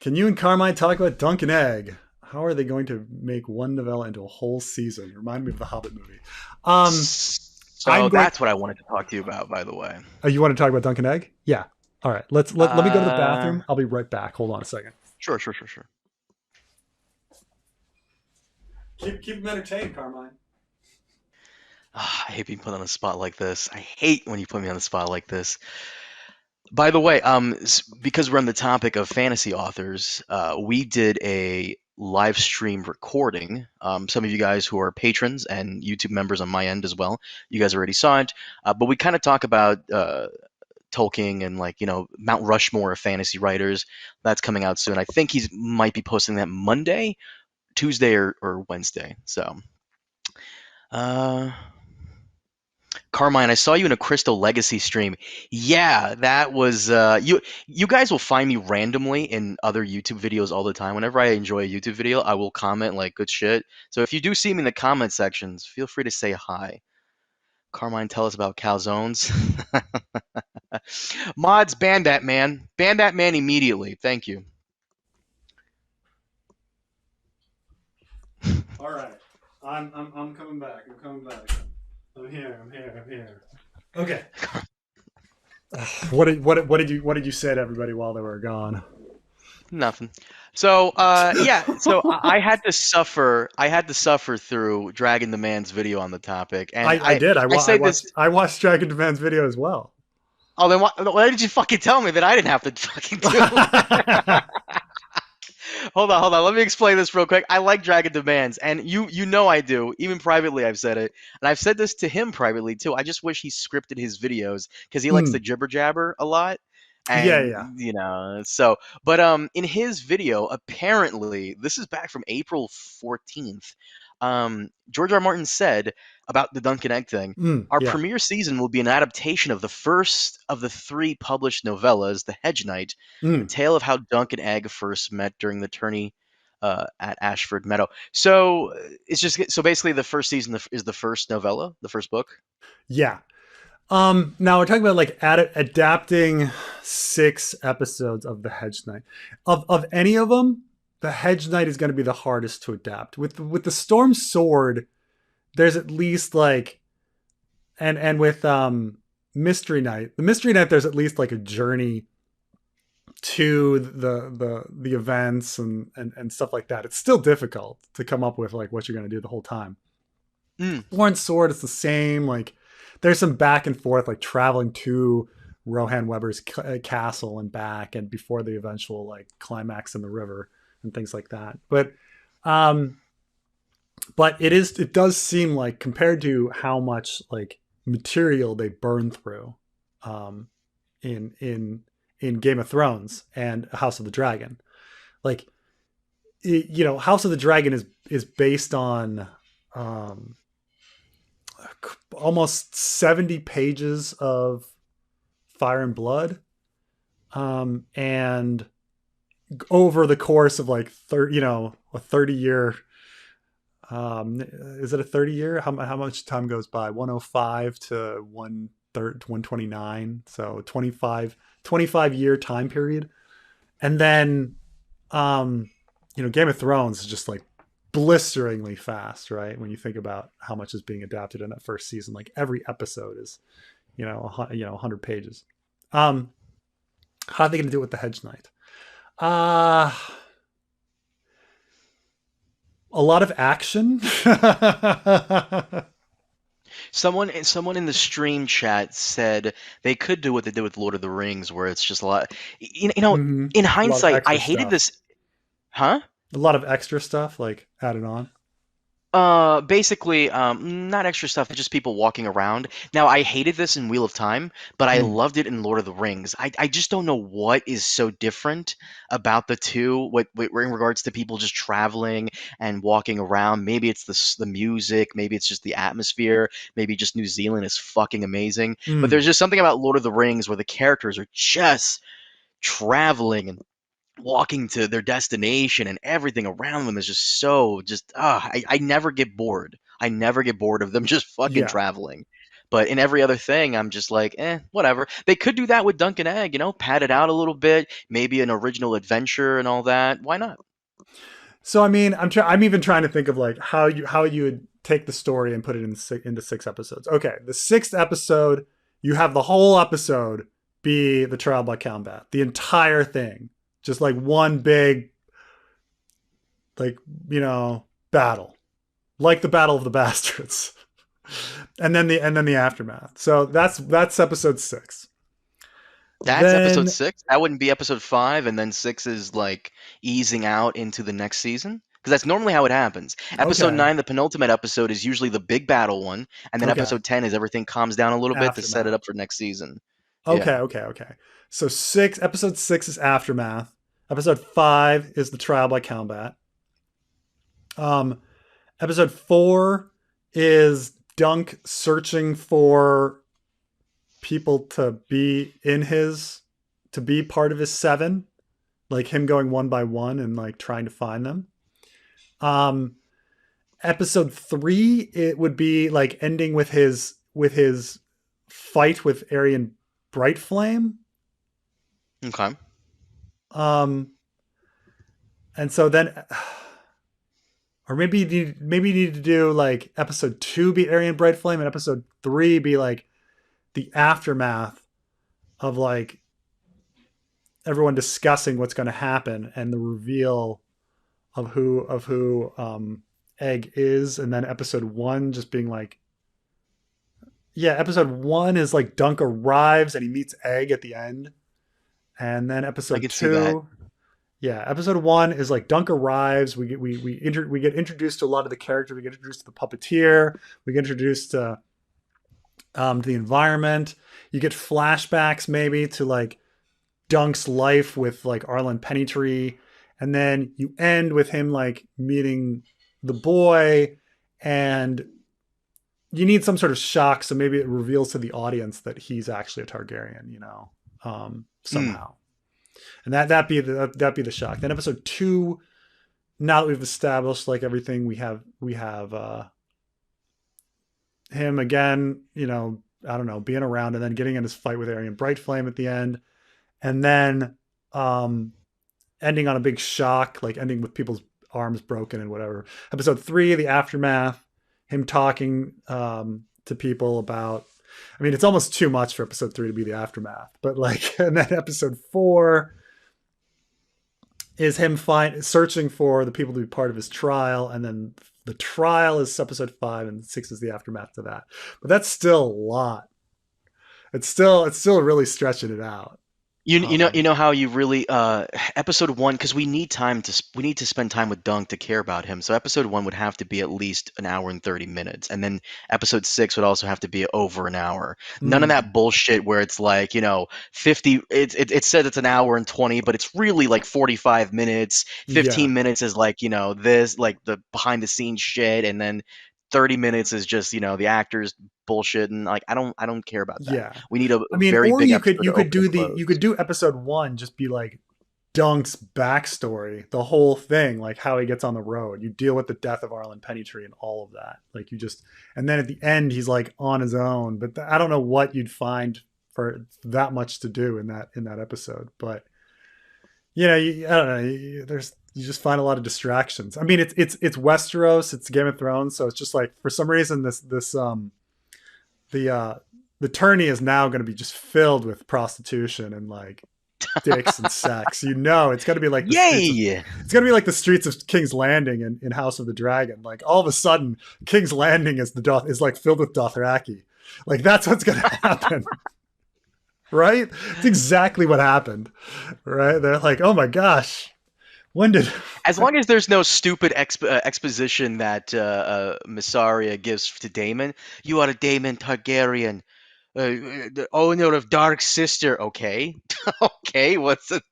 Can you and Carmine talk about Dunk and Egg? How are they going to make one novella into a whole season? Remind me of the Hobbit movie. Um, I'm So going. that's what I wanted to talk to you about, by the way. Oh, you want to talk about Dunk and Egg? Yeah. All right. Let me go to the Uh, bathroom. I'll be right back. Hold on a second. sure. Keep them entertained, Carmine. I hate being put on the spot like this. I hate when you put me on the spot like this. By the way, because we're on the topic of fantasy authors, we did a live stream recording. Some of you guys who are patrons and YouTube members on my end as well, you guys already saw it. But we kind of talk about Tolkien and Mount Rushmore of fantasy writers. That's coming out soon. I think he might be posting that Monday, Tuesday, or Wednesday. So, uh, Carmine, I saw you in a Crystal Legacy stream. Yeah, that was you. You guys will find me randomly in other YouTube videos all the time. Whenever I enjoy a YouTube video, I will comment like good shit. So if you do see me in the comment sections, feel free to say hi. Carmine, tell us about calzones. Mods, ban that man. Ban that man immediately. Thank you. All right. I'm coming back. I'm coming back. I'm here. I'm here. I'm here. Okay. What did you say to everybody while they were gone? Nothing. So, yeah. So I had to suffer. I had to suffer through Dragon the Man's video on the topic, and I did. I say this. I watched Dragon Demand's video as well. Oh, then why did you fucking tell me that I didn't have to fucking do it? Hold on. Let me explain this real quick. I like Dragon Demands, and you know I do. Even privately, I've said it, and I've said this to him privately too. I just wish he scripted his videos because he likes to Mm, jibber jabber a lot, yeah, and yeah. so. But in his video, apparently this is back from April 14th. George R. Martin said about the Duncan Egg thing. Our Yeah. premiere season will be an adaptation of the first of the three published novellas, The Hedge Knight, a Mm, tale of how Dunk and Egg first met during the tourney at Ashford Meadow. So it's just so basically the first season is the first novella, the first book. yeah. Now we're talking about like adapting 6 episodes of the Hedge Knight. Of any of them, the Hedge Knight is going to be the hardest to adapt. With the Storm Sword, there's at least like, and with Mystery Knight, the Mystery Knight, there's at least like a journey to the events and stuff like that. It's still difficult to come up with like what you're going to do the whole time. Mm. Sworn Sword, it's the same. Like there's some back and forth, like traveling to Rohan Weber's castle and back, and before the eventual like climax in the river and things like that. Um, but it does seem like compared to how much like material they burn through, um, in Game of Thrones and House of the Dragon, like House of the Dragon is based on um almost 70 pages of Fire and Blood, and over the course of like a 30 year, is it a 30 year, how much time goes by, 105 to 129, so 25 year time period. And then Game of Thrones is just like blisteringly fast, right? When you think about how much is being adapted in that first season, like every episode is, 100 pages. How are they going to do it with the Hedge Knight? Uh a lot of action. Someone in the stream chat said they could do what they did with Lord of the Rings, where it's just a lot. Hmm. In A lot of hindsight, I extra hated stuff. this. Huh? A lot of extra stuff like added on. Basically, not extra stuff, just people walking around. Now, I hated this in Wheel of Time, but I Mm. loved it in Lord of the Rings. I just don't know what is so different about the two, in regards to people just traveling and walking around. Maybe it's the music, maybe it's just the atmosphere, maybe just New Zealand is fucking amazing. But Mm. there's just something about Lord of the Rings where the characters are just traveling and walking to their destination and everything around them is just so I never get bored. I never get bored of them just fucking Yeah. traveling. But in every other thing, I'm just like, whatever. They could do that with Dunk and Egg, pad it out a little bit, maybe an original adventure and all that. Why not? So I mean, I'm even trying to think of like how you would take the story and put it into 6 episodes. Okay, the 6th episode, you have the whole episode be the trial by combat, the entire thing, just like one big, like battle, like the Battle of the Bastards, and then the aftermath. So that's episode 6. That's Then episode 6. That wouldn't be episode 5, and then 6 is like easing out into the next season. Because that's normally how it happens. Episode okay, 9, the penultimate episode, is usually the big battle one, and then okay, episode 10 is everything calms down a little bit to set it aftermath. up for next season. Okay, Yeah. okay, okay. So episode 6 is aftermath. Episode 5 is the trial by combat. Um, episode 4 is Dunk searching for people to be part of his 7, like him going one by one and like trying to find them. Episode 3, it would be like ending with his fight with Arryn Brightflame. Okay. And so then, or maybe you need to do like episode 2 be Arryn Brightflame and episode 3 be like the aftermath of like everyone discussing what's going to happen and the reveal of who Egg is, and then episode 1 just being like, yeah, episode 1 is like Dunk arrives and he meets Egg at the end, and then I episode can see that. 2, yeah, episode 1 is like Dunk arrives. We get introduced to a lot of the characters. We get introduced to the puppeteer. We get introduced to the environment. You get flashbacks maybe to like Dunk's life with like Arlen Pennytree, and then you end with him like meeting the boy, and you need some sort of shock, so maybe it reveals to the audience that he's actually a Targaryen, somehow. And that'd be the shock. Then episode 2, now that we've established like everything, we have him again, I don't know, being around and then getting in his fight with Arryn Brightflame at the end, and then ending on a big shock, like ending with people's arms broken and whatever. Episode 3, the aftermath, him talking to people about. I mean, it's almost too much for episode 3 to be the aftermath, but like, and then episode 4 is him searching for the people to be part of his trial, and then the trial is episode 5, and 6 is the aftermath to that. But that's still a lot. It's still really stretching it out. You know how you really episode 1, because we need to spend time with Dunk to care about him. So episode 1 would have to be at least an hour and 30 minutes, and then episode 6 would also have to be over an hour. None of that bullshit where it's like 50. It said it's an hour and 20, but it's really like 45 minutes. 15 minutes is like this, like the behind the scenes shit, and then 30 minutes is just the actors bullshit, and like I don't care about that. Yeah, We need a I mean, very or big you episode could to do open and close. episode 1 just be like Dunk's backstory, the whole thing, like how he gets on the road. You deal with the death of Arlen Pennytree and all of that. Like and then at the end he's like on his own. But I don't know what you'd find for that much to do in that episode. But I don't know. You just find a lot of distractions. I mean, it's Westeros, it's Game of Thrones, so it's just like for some reason the tourney is now going to be just filled with prostitution and like dicks and sex. It's going to be like it's going to be like the streets of King's Landing in House of the Dragon. Like all of a sudden, King's Landing is like filled with Dothraki. Like that's what's going to happen. Right? It's exactly what happened. Right? They're like, oh my gosh, when did? As long as there's no stupid exposition that Mysaria gives to Daemon, you are a Daemon Targaryen, the owner of Dark Sister. Okay, okay. What's it?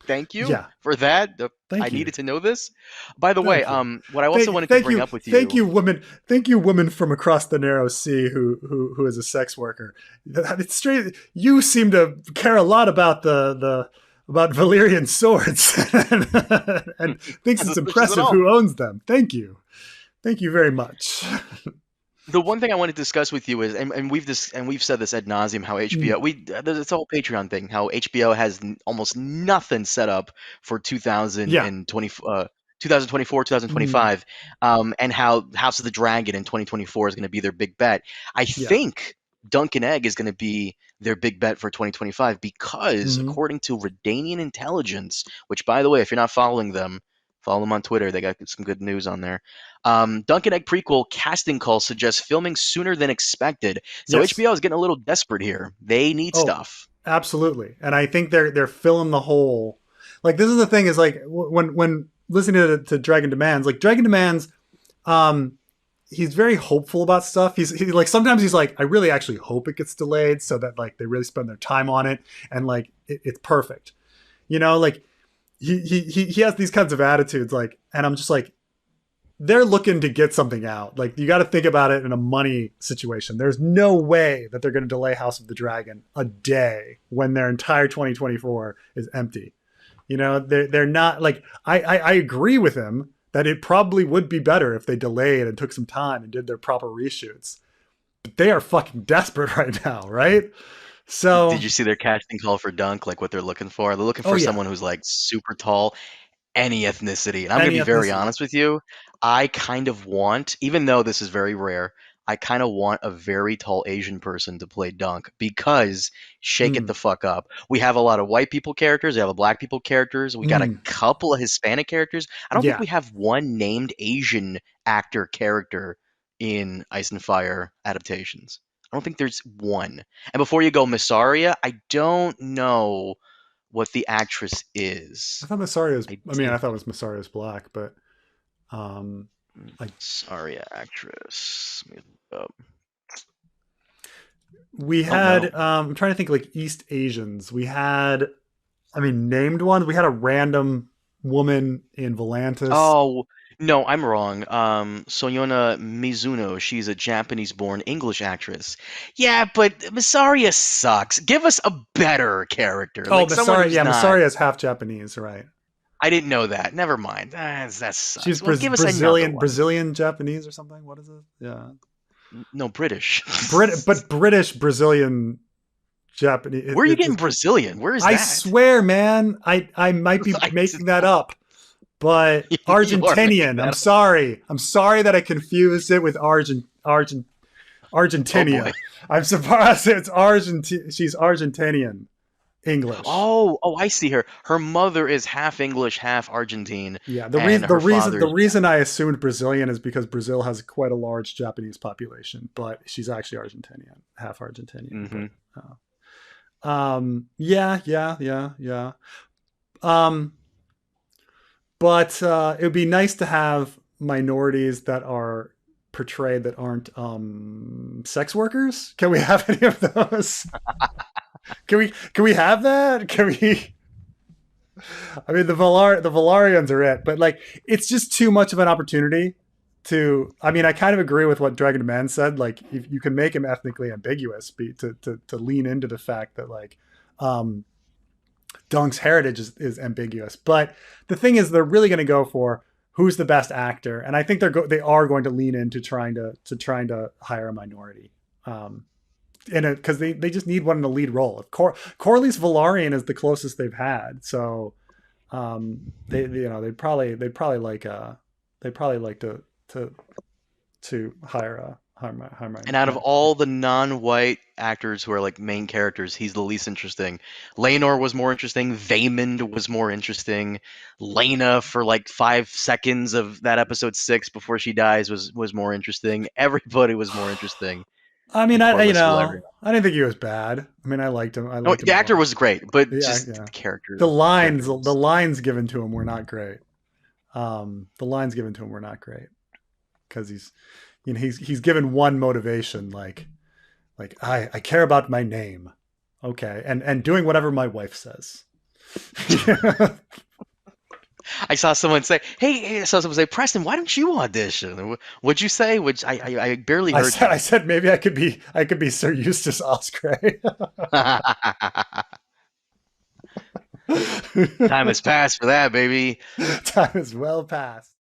Thank you for that. I you. needed to know this. By the way, what I also wanted to thank bring you, up with you. Thank you, women from across the narrow sea who is a sex worker. It's straight. You seem to care a lot about about Valyrian swords and thinks it's impressive who owns them. Thank you very much. The one thing I want to discuss with you is, and we've said this ad nauseum, how HBO, Mm, it's a whole Patreon thing, how HBO has almost nothing set up for yeah. 2024, Mm, 2025, and how House of the Dragon in 2024 is going to be their big bet. I yeah. think Dunkin' Egg is going to be their big bet for 2025 because, Hmm. according to Redanian intelligence, which, by the way, if you're not following them, follow them on Twitter. They got some good news on there. Dunkin' Egg prequel casting call suggests filming sooner than expected. So Yes. HBO is getting a little desperate here. They need Oh, stuff. absolutely. And I think they're filling the hole. Like this is the thing is like when listening to Dragon Demands, like Dragon Demands, um, he's very hopeful about stuff. He like sometimes he's like, I really actually hope it gets delayed so that like they really spend their time on it and like it's perfect. You know, like he has these kinds of attitudes like, and I'm just like, they're looking to get something out. Like you got to think about it in a money situation. There's no way that they're going to delay House of the Dragon a day when their entire 2024 is empty. You know, they're not like I agree with him that it probably would be better if they delayed and took some time and did their proper reshoots. But they are fucking desperate right now, right? Did So, you see their casting call for Dunk? Like what they're looking for? They're looking oh for yeah, someone who's like super tall, any ethnicity. And I'm going to any be very ethnicity. honest with you. I kind of want, even though this is very rare, I kind of want a very tall Asian person to play Dunk because shake it Mm, the fuck up. We have a lot of white people characters. We have a black people characters. We got a mm, couple of Hispanic characters. I don't think yeah, we have one named Asian actor character in Ice and Fire adaptations. I don't think there's one. And before you go, Missaria, I don't know what the actress I is. thought Masario's. I I mean, I did. thought it was Masario's black, but I Sorry, actress. Let me look up. we Oh no. had I'm trying to think like East Asians. We had I mean named ones. We had a random woman in Volantis. Oh no, I'm wrong. Soyona Mizuno. She's a Japanese-born English actress. Yeah, but Missaria sucks. Give us a better character, Oh, like someone Masaria, who's yeah, not. Masaria is half Japanese, right? I didn't know that. Never mind. That She's sucks. Well, give us another Brazilian, one. Brazilian Japanese or something. What is it? Yeah, No, British. But British Brazilian Japanese. Where are you getting Brazilian? Where is I that? swear, man, I might be I, making that up, but you are making Argentinian. that up. I'm sorry that I confused it with Oh boy. Argentinia. I'm surprised it's She's Argentinian English. Oh, I see her. Her mother is half English, half Argentine, Yeah, and her father the is reason I assumed Brazilian is because Brazil has quite a large Japanese population, but she's actually Argentinian, half Argentinian. hmm Yeah, yeah, yeah, yeah. Um, but it would be nice to have minorities that are portrayed that aren't sex workers. Can we have any of those? Can we have that? Can we? I mean, the Valarians are it, but like, it's just too much of an opportunity to. I mean, I kind of agree with what Dragon Man said. Like, if you can make him ethnically ambiguous, to lean into the fact that like, um, Dunk's heritage is ambiguous. But the thing is, they're really going to go for who's the best actor, and I think they are going to lean into trying to hire a minority. Because they just need one in the lead role. Corlys Velaryon is the closest they've had, so they you know they'd probably like to hire And out of minority. all the non-white actors who are like main characters, he's the least interesting. Laenor was more interesting. Vaemond was more interesting. Lena for like 5 seconds of that episode 6 before she dies was more interesting. Everybody was more interesting I mean, than you Corlys know, Velaryon. I didn't think he was bad. I mean, I liked him. I No, liked him the a actor lot. was great, but Yeah, just yeah. the character The was. lines given to him were not great. The lines given to him were not great because he's given one motivation like I care about my name, okay, and doing whatever my wife says. I saw someone say, "Hey," I saw someone say, "Preston, why don't you audition?" What'd you say? Which I barely heard I you. said maybe I could be Sir Eustace Osprey. Time has passed for that, baby. Time is well past.